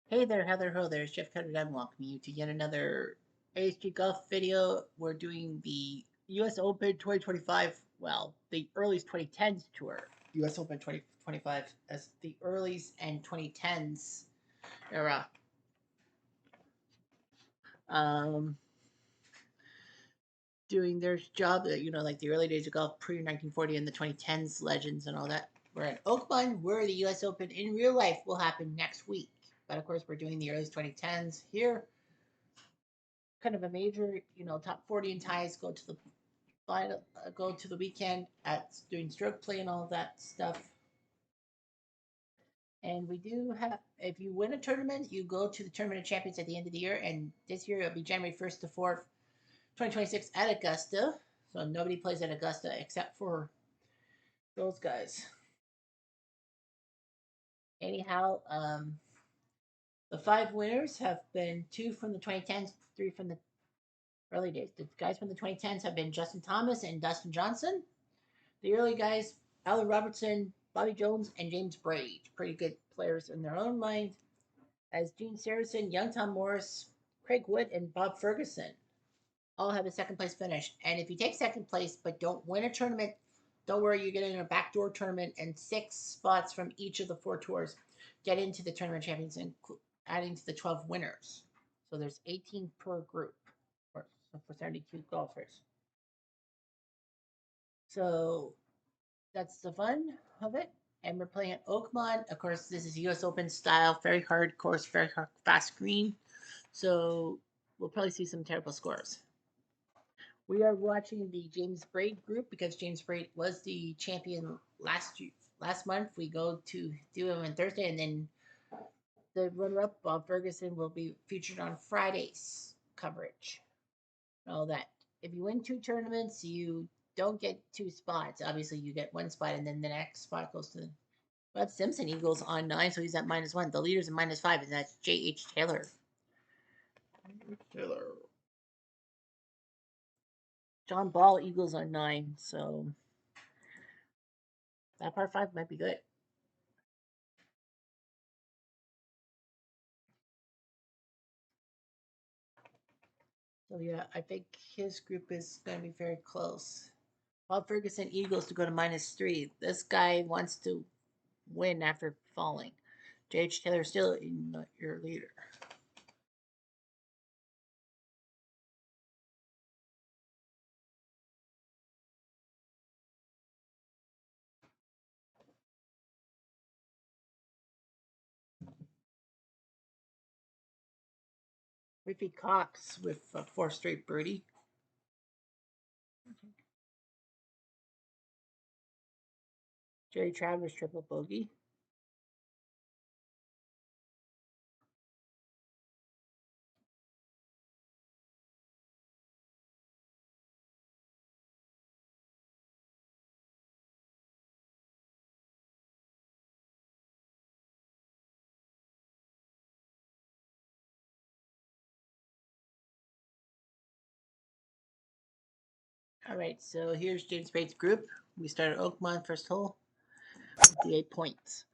Hey there, Heather Ho there. It's Jeff Cutter and I'm welcoming you to yet another ASG Golf video. We're doing the US Open 2025, well, the Earlies 2010s tour. US Open 2025 as the Earlies and 2010s era. Um, Doing their job, like the early days of golf pre 1940 and the 2010s legends and all that. We're at Oakmont, where the US Open in real life will happen next week. But of course, we're doing the Earlies 2010s here. Kind of a major, top 40 and ties go to the final, go to the weekend at doing stroke play and all of that stuff. And we do have, if you win a tournament, you go to the Tournament of Champions at the end of the year. And this year it'll be January 1st to 4th, 2026 at Augusta. So nobody plays at Augusta except for those guys. Anyhow, the 5 winners have been 2 from the 2010s, 3 from the early days. The guys from the 2010s have been Justin Thomas and Dustin Johnson. The early guys, Allen Robertson, Bobby Jones, and James Braid. Pretty good players in their own mind. As Gene Saracen, Young Tom Morris, Craig Wood, and Bob Ferguson all have a second place finish. And if you take second place but don't win a tournament, don't worry, you're getting a backdoor tournament, and 6 spots from each of the 4 tours get into the Tournament of Champions, and adding to the 12 winners. So there's 18 per group for 72 golfers. So that's the fun of it. And we're playing at Oakmont. Of course, this is US Open style, very hard course, very hard, fast green. So we'll probably see some terrible scores. We are watching the James Braid group because James Braid was the champion last month. We go to do him on Thursday, and then the runner-up, Bob Ferguson, will be featured on Friday's coverage. All that. If you win 2 tournaments, you don't get 2 spots. Obviously, you get 1 spot, and then the next spot goes to Webb Simpson. Eagles on 9, so he's at -1. The leader's at -5, and that's J.H. Taylor. John Ball, Eagles on 9, so that par 5 might be good. So yeah, I think his group is going to be very close. Bob Ferguson, Eagles to go to -3. This guy wants to win after falling. J.H. Taylor still in your leader. Ricky Cox with a 4 straight birdie. Jerry Travers triple bogey. All right, so here's James Braid's group. We start at Oakmont, first hole, with the 8 points.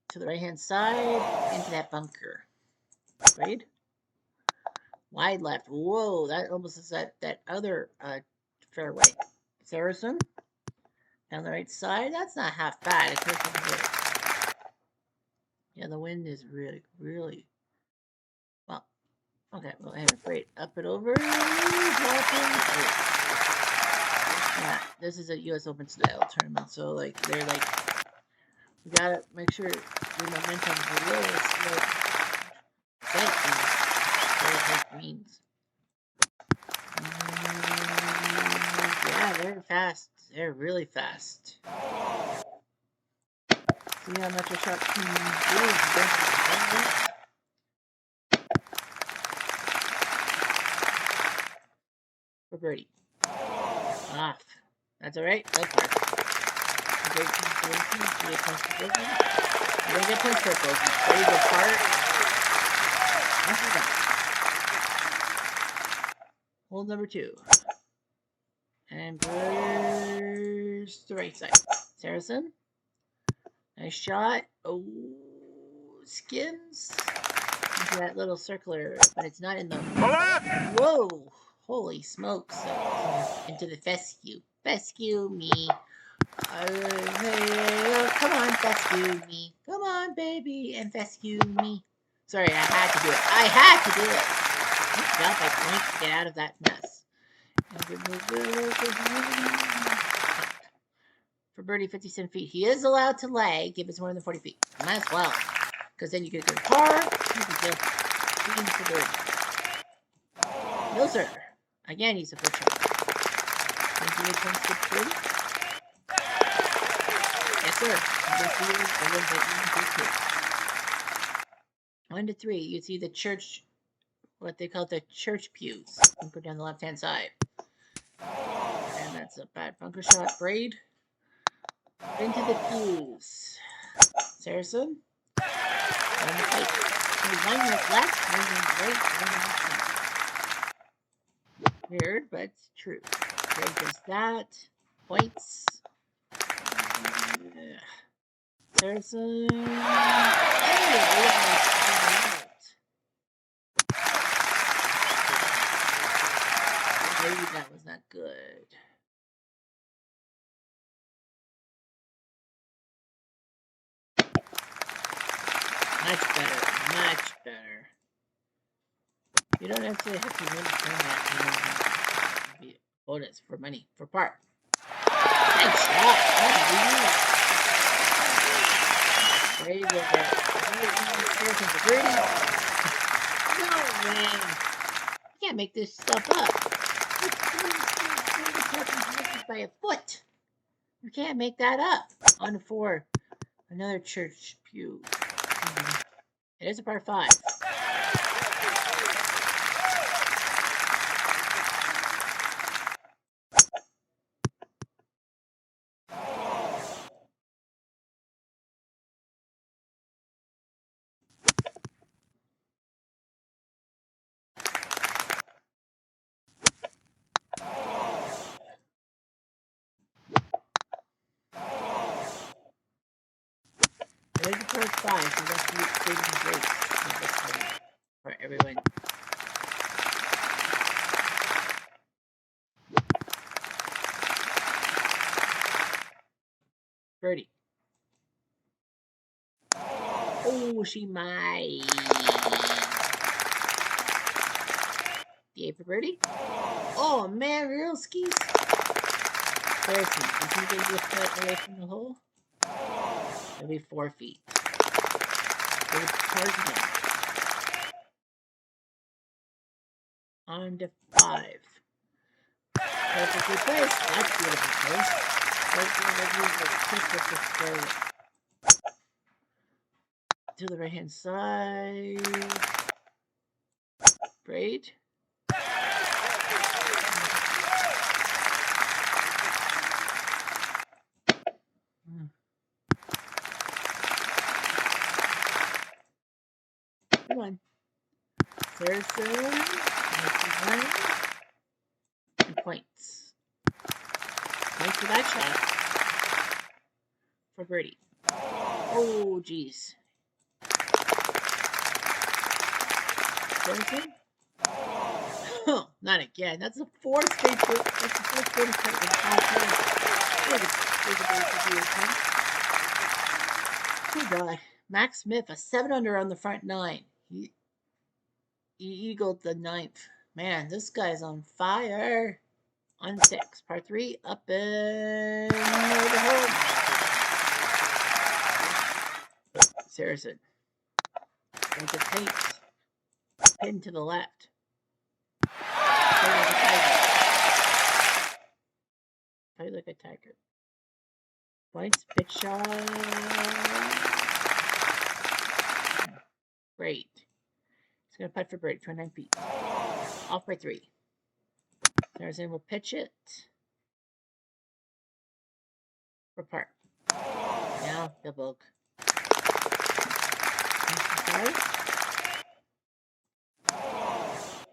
To the right-hand side, into that bunker. Braid. Wide left. Whoa, that almost is that other fairway. Saracen. Down the right side. That's not half bad. It could be good. Yeah, the wind is really, really well. Okay, well, anyway, great. Up and over. Yeah, this is a U.S. Open style tournament, so like they're like, you gotta make sure your momentum is a little slow. Greens. Yeah, they're fast. They're really fast. See how much a shot can do for birdie. Off. That's alright. Go for it. Great consideration. Great consideration. You're gonna get points for it, though. Very good part. Hole number 2. And where's the right side? Saracen. Nice shot. Oh, skims. into that little circular, but it's not in the. Whoa! Holy smokes! Into the fescue. Fescue me. Come on, fescue me. Come on, baby, and fescue me. Sorry, I had to do it. I had to do it. Good job by Point to get out of that mess. For birdie, 50-cent feet. He is allowed to lay if it's more than 40 feet. Might as well, because then you get a good par. You can just bean for birdie. No, sir. Again, he's a first shot. 28 points to birdie. Yes, sir. 1 to 3. You see the church, what they call the church pews. You go down the left-hand side. And that's a bad bunker shot. Braid. Into the pews. Saracen. On the pipe. 1 minute left. 1 minute right. 1 minute left. Weird, but it's true. Braid does that. Points. Saracen. Maybe that was not good. Much better. Much better. You don't actually have to really turn that. You know, bonus for money. For part. Nice shot. How did you do that? There you go, guys. Harrison for birdie. No, man. You can't make this stuff up. It's by a foot. You can't make that up. On to 4. Another church pew. It is a par 5. It is a par 5, so that's saving grace for everyone. Birdie. Oh, she might. The 8 for birdie. Oh, man, real skis. Harrison, is he going to get put away from the hole? It'll be 4 feet. Good par again. On to 5. Perfectly placed. That's beautiful place. To the right hand side. Braid. Come on. Saracen. And points. Points for that shot. For birdie. Oh, geez. Saracen? Oh, not again. That's the 4th straight. That's the 4th birdie cut with Good guy. Max Smith, a 7 under on the front 9. He eagled the 9th. Man, this guy's on fire. On 6. Par 3, up and over the hole. Saracen. Look at paint. Pin to the left. Play like a tiger. Points, pitch shot. Great. He's going to putt for birdie, 29 feet. Off by 3. Saracen will pitch it. For par. Now, the book.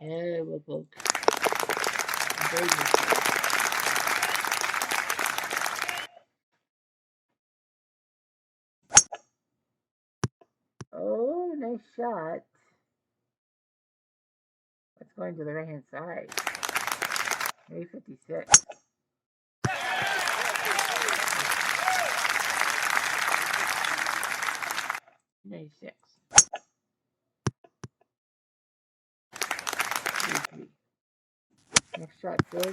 Yeah, we'll book. Oh, nice shot. It's going to the right hand side. 856. 96. 33. Next shot goes in.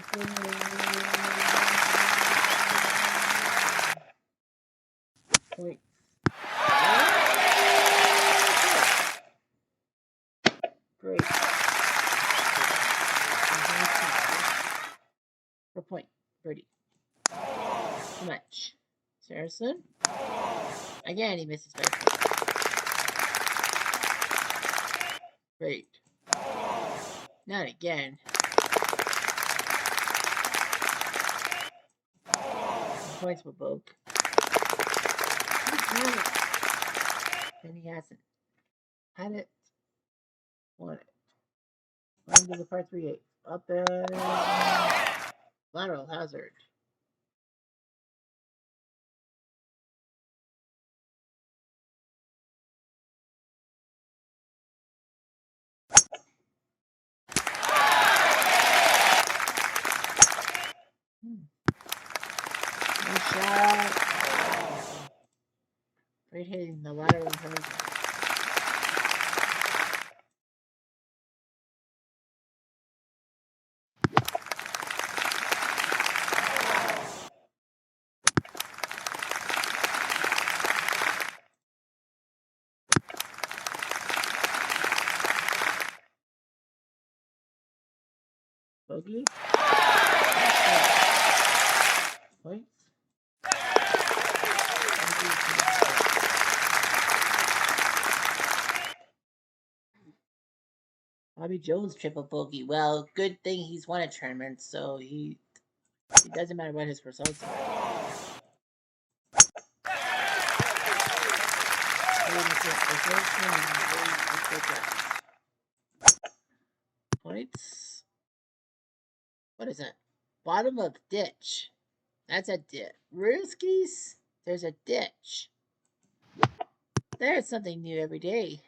Points. Great. For point. Birdie. Too much. Saracen. Again, he misses by point. Great. Not again. Points for Boke. He's had it. Then he hasn't. Had it. Won it. Going to the par 3/8. Up and lateral hazard. Nice shot. Great hitting the lateral hazard. Bogey. Points. Bobby Jones triple bogey. Well, good thing he's won a tournament, so it doesn't matter what his results are. Points. What is that? Bottom of ditch. That's a ditch. Rooskies, there's a ditch. There's something new every day.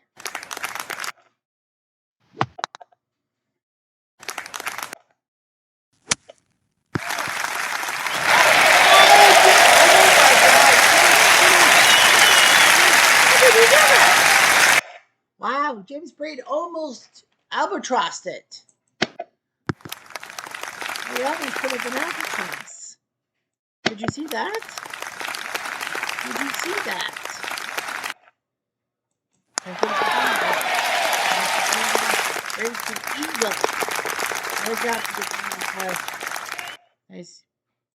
Wow, James Braid almost albatrossed it. We almost could have been albatross. Did you see that? Did you see that? There's the eagle. No job to get nice.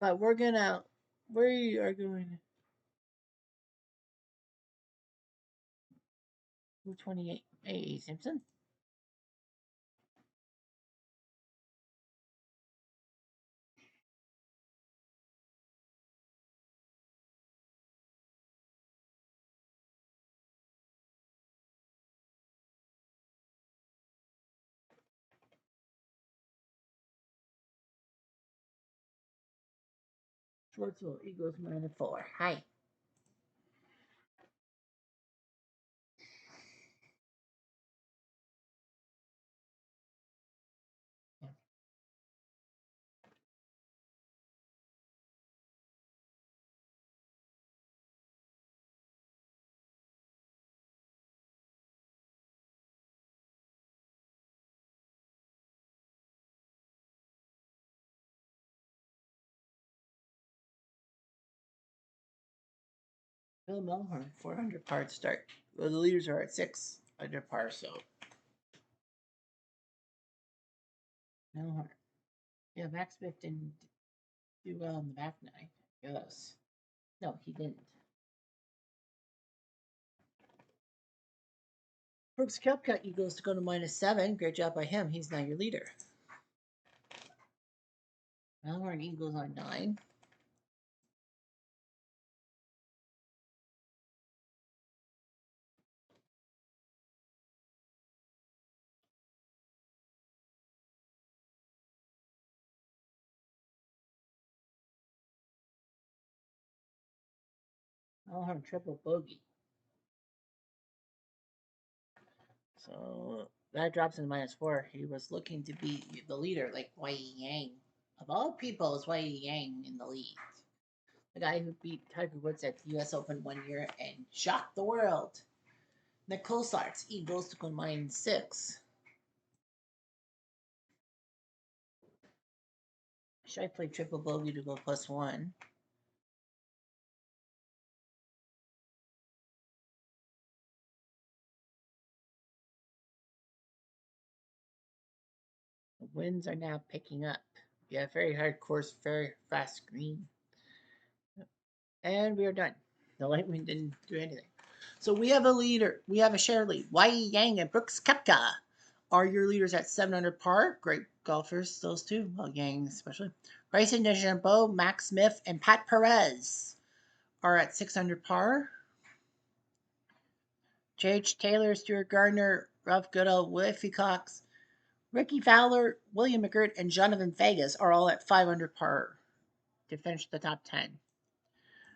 But we are going 228. Hey, Simpson. Schwartzel, Eagles -4. Hi. Bill Melhorn, 400 par start. Well, the leaders are at 6 under par, so. Melhorn. Yeah, Max Smith didn't do well in the back nine. Yes. No, he didn't. Brooks Koepka Eagles to go to -7. Great job by him. He's now your leader. Melhorn Eagles on 9. Melhorn triple bogey. So that drops into -4. He was looking to be the leader, like Wei Yang. Of all people, is Wei Yang in the lead. The guy who beat Tiger Woods at the U.S. Open 1 year and shocked the world. Nicole Sarts, Eagles to go -6. Should I play triple bogey to go +1? The winds are now picking up. Yeah, very hard course, very fast green. And we are done. The light wind didn't do anything. So we have a leader. We have a share lead. Wei Yang and Brooks Koepka are your leaders at 7 under par. Great golfers, those two. Well, Yang especially. Bryson DeChambeau, Max Smith, and Pat Perez are at 6 under par. J.H. Taylor, Stuart Gardner, Ralph Goodall, Willie Cox, Ricky Fowler, William McGirt, and Jonathan Vegas are all at 5 under par to finish the top 10.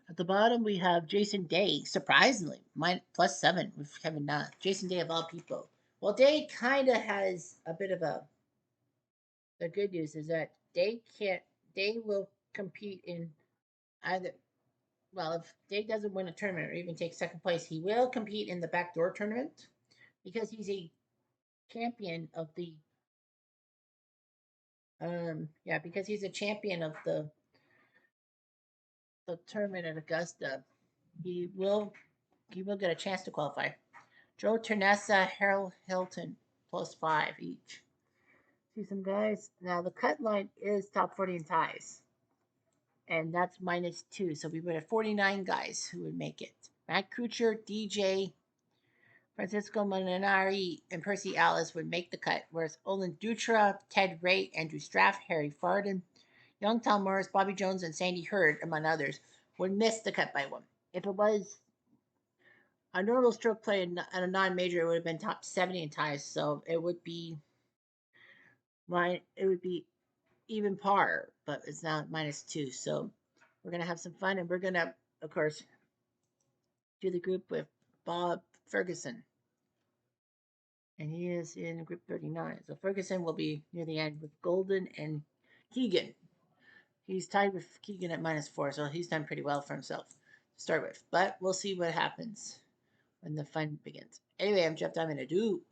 At the bottom, we have Jason Day, surprisingly, +7 with Kevin Na. Jason Day, of all people. Well, Day kind of has a bit of a. The good news is that Day will compete in either. Well, if Day doesn't win a tournament or even take second place, he will compete in the backdoor tournament because he's a champion of the. Yeah, because he's a champion of the tournament at Augusta. He will he will get a chance to qualify. Joe Ternessa, Harold Hilton, +5 each. See some guys. Now the cut line is top 40 in ties, and that's -2. So we would have 49 guys who would make it. Matt Kuchar, DJ, Francisco Molinari, and Percy Ellis would make the cut, whereas Olin Dutra, Ted Ray, Andrew Straff, Harry Farden, Young Tom Morris, Bobby Jones, and Sandy Hurd, among others, would miss the cut by one. If it was a normal stroke play at a non-major, it would have been top 70 in ties. So it would be even par, but it's now -2. So we're gonna have some fun, and we're gonna, of course, do the group with Bob Ferguson, and he is in group 39. So Ferguson will be near the end with Golden and Keegan. He's tied with Keegan at -4, so he's done pretty well for himself to start with. But we'll see what happens when the fun begins. Anyway, I'm Jeff Diamond. Adieu.